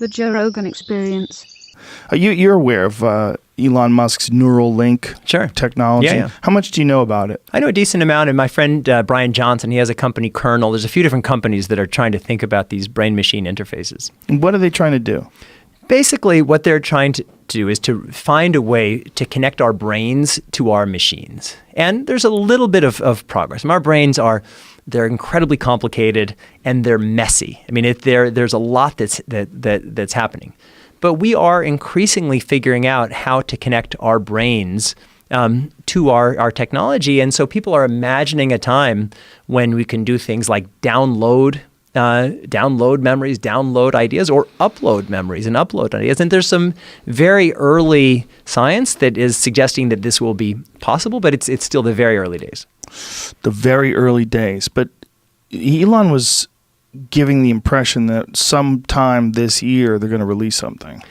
The Joe Rogan Experience. You're aware of Elon Musk's Neuralink technology. Yeah. How much do you know about it? I know a decent amount, and my friend Brian Johnson, he has a company, Kernel. There's a few different companies that are trying to think about these brain-machine interfaces. And what are they trying to do? Basically, what they're trying to do is to find a way to connect our brains to our machines. And there's a little bit of progress. Our brains they're incredibly complicated and they're messy. I mean, there's a lot that's happening. But we are increasingly figuring out how to connect our brains to our technology. And so people are imagining a time when we can do things like download memories, download ideas, or upload memories and upload ideas. And there's some very early science that is suggesting that this will be possible, but it's still the very early days. The very early days. But Elon was giving the impression that sometime this year they're going to release something.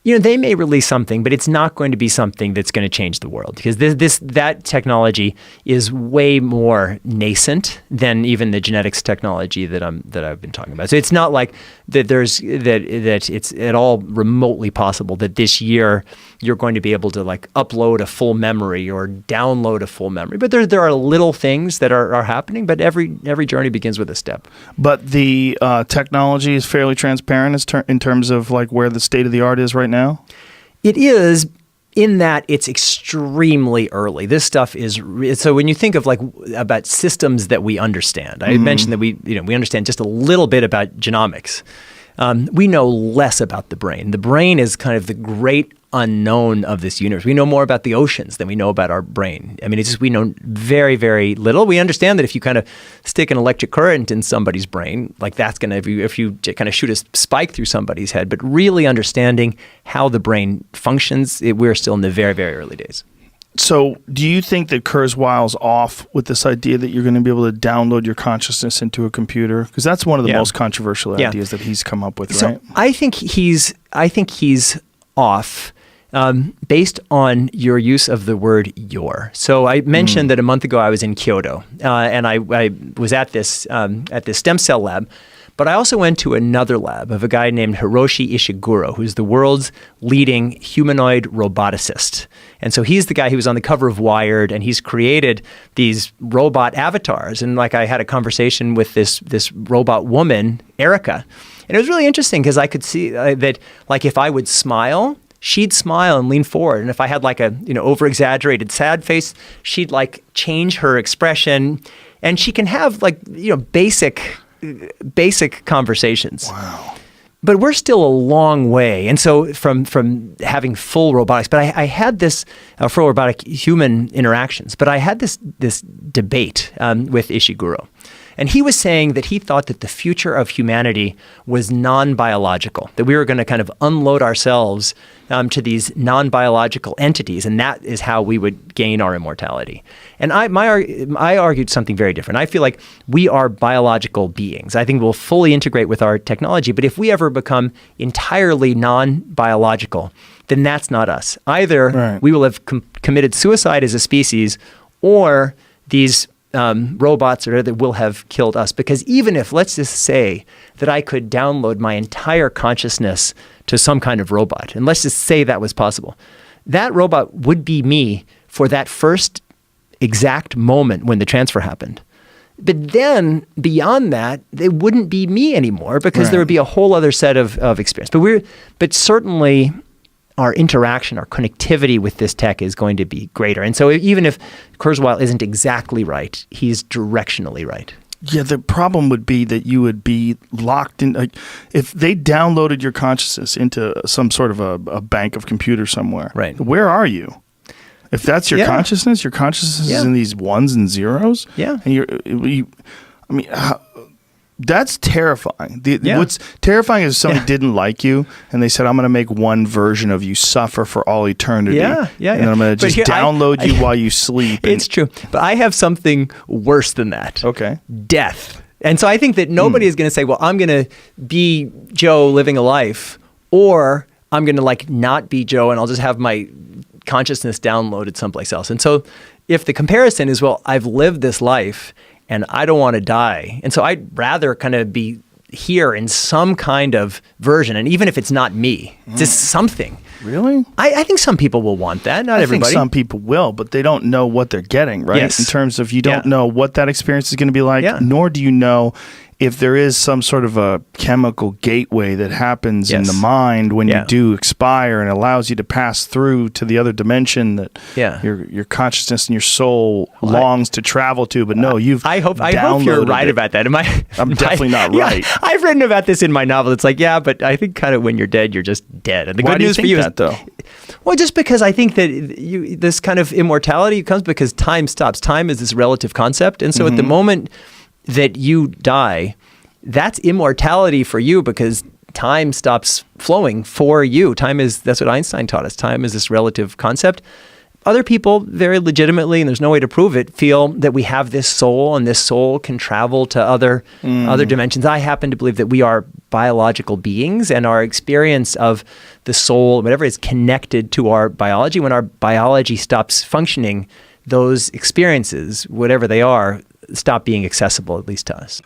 They may release something, but it's not going to be something that's going to change the world, because that technology is way more nascent than even the genetics technology that I've been talking about. So it's not like that that it's at all remotely possible that this year you're going to be able to like upload a full memory or download a full memory. But there are little things that are happening, but every journey begins with a step. But the technology is fairly transparent in terms of like where the state of the art is right now? It is, in that it's extremely early. This stuff is so when you think of like about systems that we understand. I mentioned that we understand just a little bit about genomics. We know less about the brain. The brain is kind of the great unknown of this universe. We know more about the oceans than we know about our brain. I mean, it's just we know very, very little. We understand that if you kind of stick an electric current in somebody's brain, like that's going to, if you kind of shoot a spike through somebody's head, but really understanding how the brain functions, we're still in the very, very early days. So do you think that Kurzweil's off with this idea that you're going to be able to download your consciousness into a computer? Because that's one of the most controversial ideas that he's come up with, right? So I think he's off based on your use of the word "your." So I mentioned that a month ago I was in Kyoto, and I was at this stem cell lab. But I also went to another lab of a guy named Hiroshi Ishiguro, who's the world's leading humanoid roboticist. And so he's the guy who was on the cover of Wired, and he's created these robot avatars. And like I had a conversation with this robot woman, Erica. And it was really interesting because I could see that like if I would smile, she'd smile and lean forward. And if I had like a over-exaggerated sad face, she'd like change her expression. And she can have like basic conversations. Wow. But we're still a long way. And so from having full robotics, but I had this full robotic human interactions, but I had this debate with Ishiguro. And he was saying that he thought that the future of humanity was non-biological, that we were going to kind of unload ourselves to these non-biological entities, and that is how we would gain our immortality. And I argued something very different. I feel like we are biological beings. I think we'll fully integrate with our technology, but if we ever become entirely non-biological, then that's not us. Either we will have committed suicide as a species, or these robots that will have killed us. Because even if, let's just say that I could download my entire consciousness to some kind of robot, and let's just say that was possible, that robot would be me for that first exact moment when the transfer happened. But then beyond that, it wouldn't be me anymore, because there would be a whole other set of experience. But certainly our interaction, our connectivity with this tech is going to be greater. And so even if Kurzweil isn't exactly right, he's directionally right. Yeah, the problem would be that you would be locked in. Like, if they downloaded your consciousness into some sort of a bank of computers somewhere, where are you? If that's your consciousness is in these ones and zeros. Yeah. And that's terrifying. What's terrifying is if somebody didn't like you and they said, I'm going to make one version of you suffer for all eternity. And I'm going to just download you while you sleep. It's true. But I have something worse than that. Okay. Death. And so I think that nobody is going to say, well, I'm going to be Joe living a life, or I'm going to like not be Joe and I'll just have my consciousness downloaded someplace else. And so if the comparison is, well, I've lived this life and I don't want to die, and so I'd rather kind of be here in some kind of version, and even if it's not me, just something. Really? I think some people will want that. Not everybody. I think some people will, but they don't know what they're getting, right? Yes. In terms of you don't know what that experience is going to be like, nor do you know if there is some sort of a chemical gateway that happens in the mind when you do expire and allows you to pass through to the other dimension that your consciousness and your soul longs to travel to. But no, I hope you're right about that. I'm definitely not right. I've written about this in my novel. It's like, but I think kind of when you're dead, you're just dead. And the good news for you is though. Well, just because I think that this kind of immortality comes because time stops. Time is this relative concept, and so at the moment that you die, that's immortality for you because time stops flowing for you. That's what Einstein taught us. Time is this relative concept. Other people, very legitimately, and there's no way to prove it, feel that we have this soul and this soul can travel to other dimensions. I happen to believe that we are biological beings and our experience of the soul, whatever, is connected to our biology. When our biology stops functioning, those experiences, whatever they are, stop being accessible, at least to us.